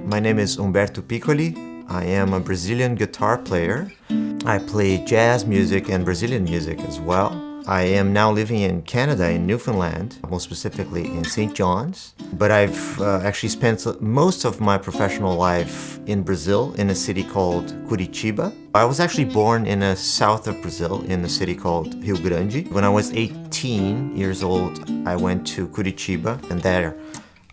My name is Humberto Piccoli. I am a Brazilian guitar player. I play jazz music and Brazilian music as well. I am now living in Canada, in Newfoundland, more specifically in St. John's. But I've actually spent most of my professional life in Brazil, in a city called Curitiba. I was actually born in the south of Brazil, in a city called Rio Grande. When I was 18 years old, I went to Curitiba, and there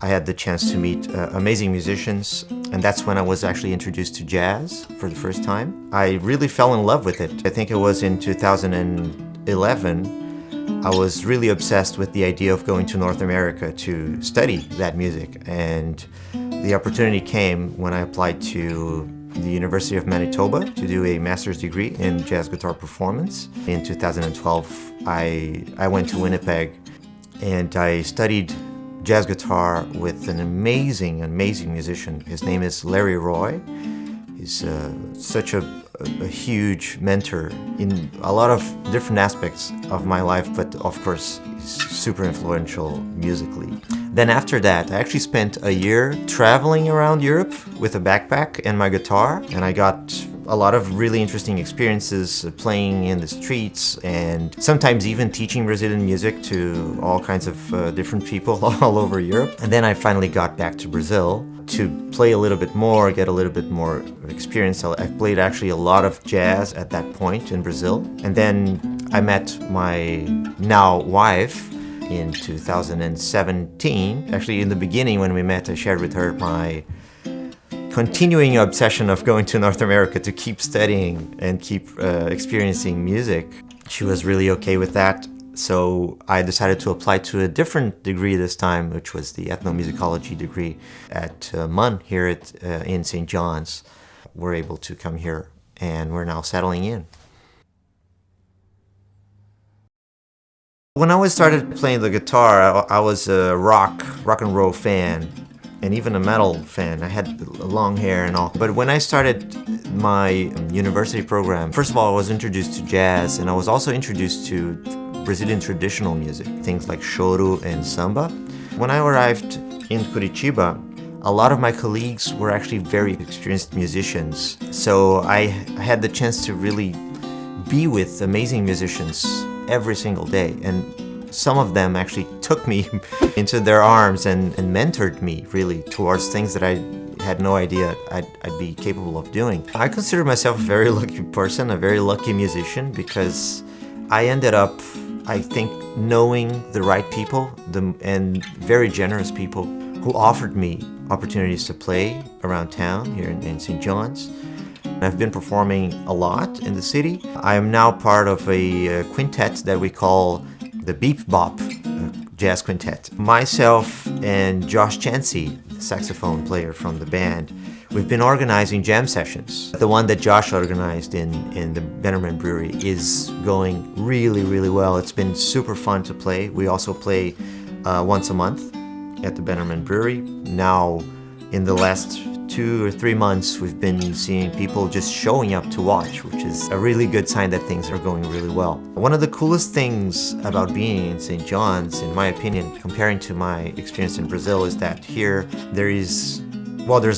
I had the chance to meet amazing musicians, and that's when I was actually introduced to jazz for the first time. I really fell in love with it. I think it was in 2011. I was really obsessed with the idea of going to North America to study that music, and the opportunity came when I applied to the University of Manitoba to do a master's degree in jazz guitar performance. In 2012, I went to Winnipeg and I studied jazz guitar with an amazing musician. His name is Larry Roy. He's such a huge mentor in a lot of different aspects of my life, but of course, he's super influential musically. Then after that, I actually spent a year traveling around Europe with a backpack and my guitar, and I got a lot of really interesting experiences playing in the streets and sometimes even teaching Brazilian music to all kinds of different people all over Europe. And then I finally got back to Brazil to play a little bit more, get a little bit more experience. I played actually a lot of jazz at that point in Brazil. And then I met my now wife in 2017. Actually, in the beginning when we met, I shared with her my continuing obsession of going to North America to keep studying and keep experiencing music. She was really okay with that. So I decided to apply to a different degree this time, which was the ethnomusicology degree at MUN here in St. John's. We're able to come here and we're now settling in. When I started playing the guitar, I was a rock and roll fan, and even a metal fan. I had long hair and all. But when I started my university program, first of all, I was introduced to jazz, and I was also introduced to Brazilian traditional music, things like choro and samba. When I arrived in Curitiba, a lot of my colleagues were actually very experienced musicians. So I had the chance to really be with amazing musicians every single day. And some of them actually took me into their arms and mentored me really towards things that I had no idea I'd be capable of doing. I consider myself a very lucky person, a very lucky musician, because I ended up, I think, knowing the right people and very generous people who offered me opportunities to play around town here in St. John's. I've been performing a lot in the city. I am now part of a quintet that we call the Beep Bop Jazz Quintet. Myself and Josh Chansey, the saxophone player from the band, we've been organizing jam sessions. The one that Josh organized in the Bannerman Brewery is going really well. It's been super fun to play. We also play once a month at the Bannerman Brewery. Now, in the last 2 or 3 months, we've been seeing people just showing up to watch, which is a really good sign that things are going really well. One of the coolest things about being in St. John's, in my opinion, comparing to my experience in Brazil, is that here there's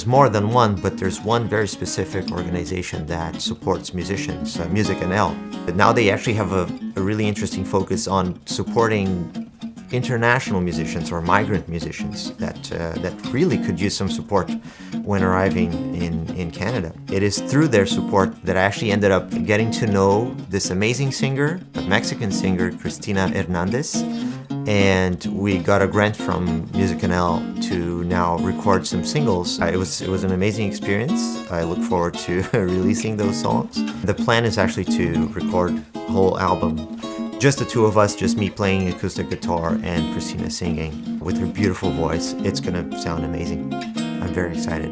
more than one, but there's one very specific organization that supports musicians, Music NL. But now they actually have a really interesting focus on supporting international musicians or migrant musicians that really could use some support when arriving in Canada. It is through their support that I actually ended up getting to know this amazing singer, a Mexican singer, Cristina Hernandez, and we got a grant from Music NL to now record some singles. It was an amazing experience. I look forward to releasing those songs. The plan is actually to record a whole album. Just the two of us, just me playing acoustic guitar and Cristina singing with her beautiful voice. It's gonna sound amazing. I'm very excited.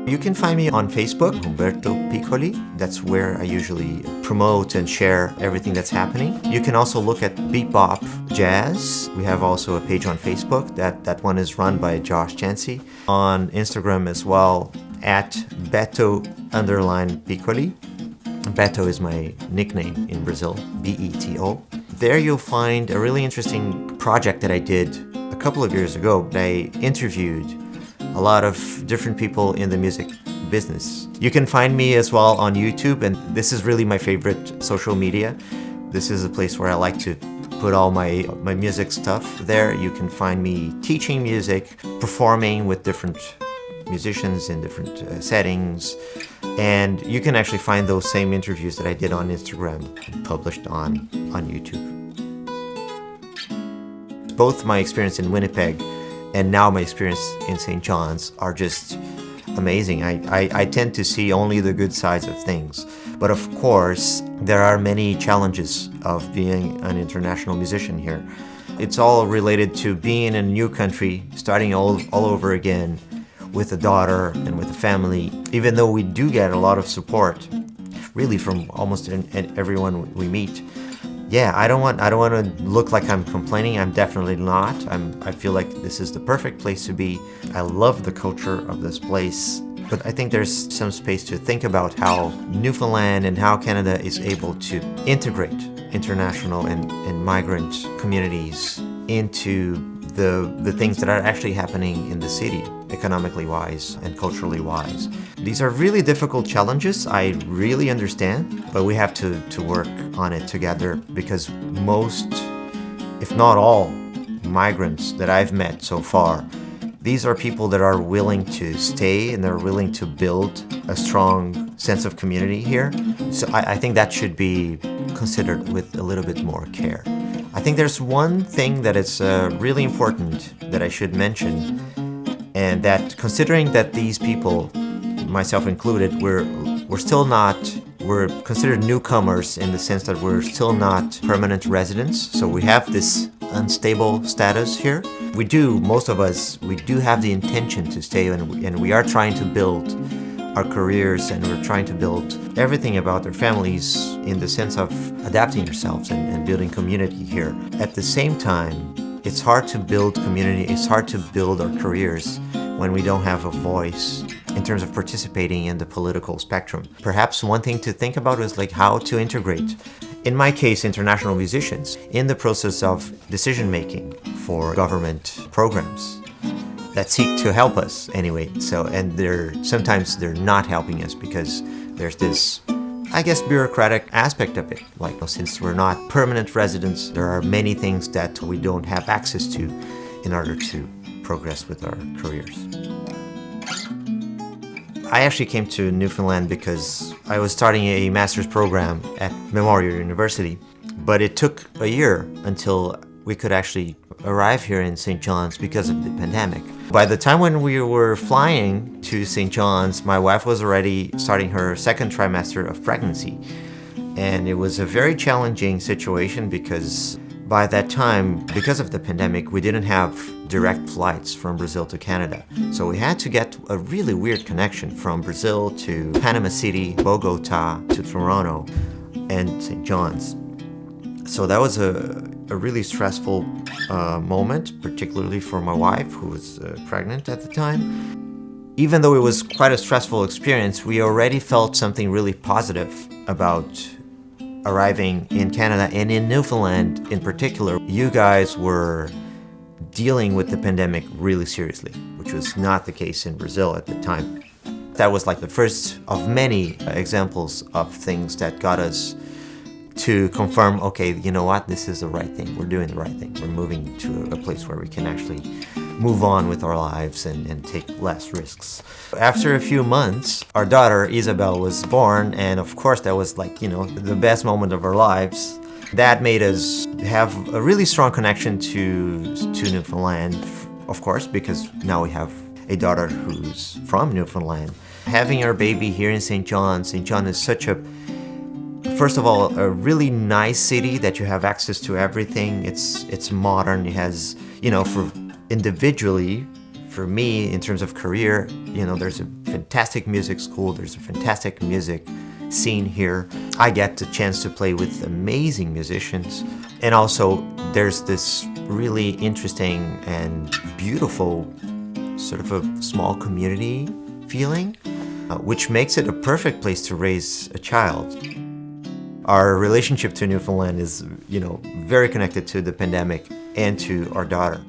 You can find me on Facebook, Humberto Piccoli. That's where I usually promote and share everything that's happening. You can also look at Beep Bop Jazz. We have also a page on Facebook. That one is run by Josh Chansey. On Instagram as well, at Beto_Piccoli. Beto is my nickname in Brazil, B-E-T-O. There you'll find a really interesting project that I did a couple of years ago. I interviewed a lot of different people in the music business. You can find me as well on YouTube, and this is really my favorite social media. This is a place where I like to put all my music stuff there. You can find me teaching music, performing with different musicians in different settings, and you can actually find those same interviews that I did on Instagram published on YouTube. Both my experience in Winnipeg and now my experience in St. John's are just amazing. I tend to see only the good sides of things. But of course, there are many challenges of being an international musician here. It's all related to being in a new country, starting all over again with a daughter and with a family, even though we do get a lot of support, really from almost everyone we meet. Yeah, I don't want to look like I'm complaining. I'm definitely not. I feel like this is the perfect place to be. I love the culture of this place. But I think there's some space to think about how Newfoundland and how Canada is able to integrate international and migrant communities into the things that are actually happening in the city, economically wise and culturally wise. These are really difficult challenges, I really understand, but we have to work on it together, because most, if not all, migrants that I've met so far, these are people that are willing to stay and they're willing to build a strong sense of community here. So I think that should be considered with a little bit more care. I think there's one thing that is really important that I should mention, and that considering that these people, myself included, we're considered newcomers in the sense that we're still not permanent residents. So we have this unstable status here. Most of us do have the intention to stay, and we are trying to build our careers, and we're trying to build everything about our families in the sense of adapting yourselves and building community here. At the same time, it's hard to build community, it's hard to build our careers when we don't have a voice in terms of participating in the political spectrum. Perhaps one thing to think about is like how to integrate, in my case, international musicians in the process of decision making for government programs that seek to help us anyway. So, and sometimes they're not helping us because there's this, I guess, bureaucratic aspect of it. Like, since we're not permanent residents, there are many things that we don't have access to in order to progress with our careers. I actually came to Newfoundland because I was starting a master's program at Memorial University, but it took a year until we could actually arrive here in St. John's because of the pandemic. By the time when we were flying to St. John's, my wife was already starting her second trimester of pregnancy. And it was a very challenging situation because by that time, because of the pandemic, we didn't have direct flights from Brazil to Canada. So we had to get a really weird connection from Brazil to Panama City, Bogota, to Toronto, and St. John's. So that was a really stressful moment, particularly for my wife, who was pregnant at the time. Even though it was quite a stressful experience, we already felt something really positive about arriving in Canada and in Newfoundland in particular. You guys were dealing with the pandemic really seriously, which was not the case in Brazil at the time. That was like the first of many examples of things that got us to confirm, okay, you know what, this is the right thing. We're doing the right thing. We're moving to a place where we can actually move on with our lives and take less risks. After a few months, our daughter Isabel was born, and of course that was like, the best moment of our lives. That made us have a really strong connection to Newfoundland, of course, because now we have a daughter who's from Newfoundland. Having our baby here in St. John is such first of all, a really nice city that you have access to everything. It's modern. It has, for individually, for me, in terms of career, there's a fantastic music school. There's a fantastic music scene here. I get the chance to play with amazing musicians. And also, there's this really interesting and beautiful sort of a small community feeling, which makes it a perfect place to raise a child. Our relationship to Newfoundland is, very connected to the pandemic and to our daughter.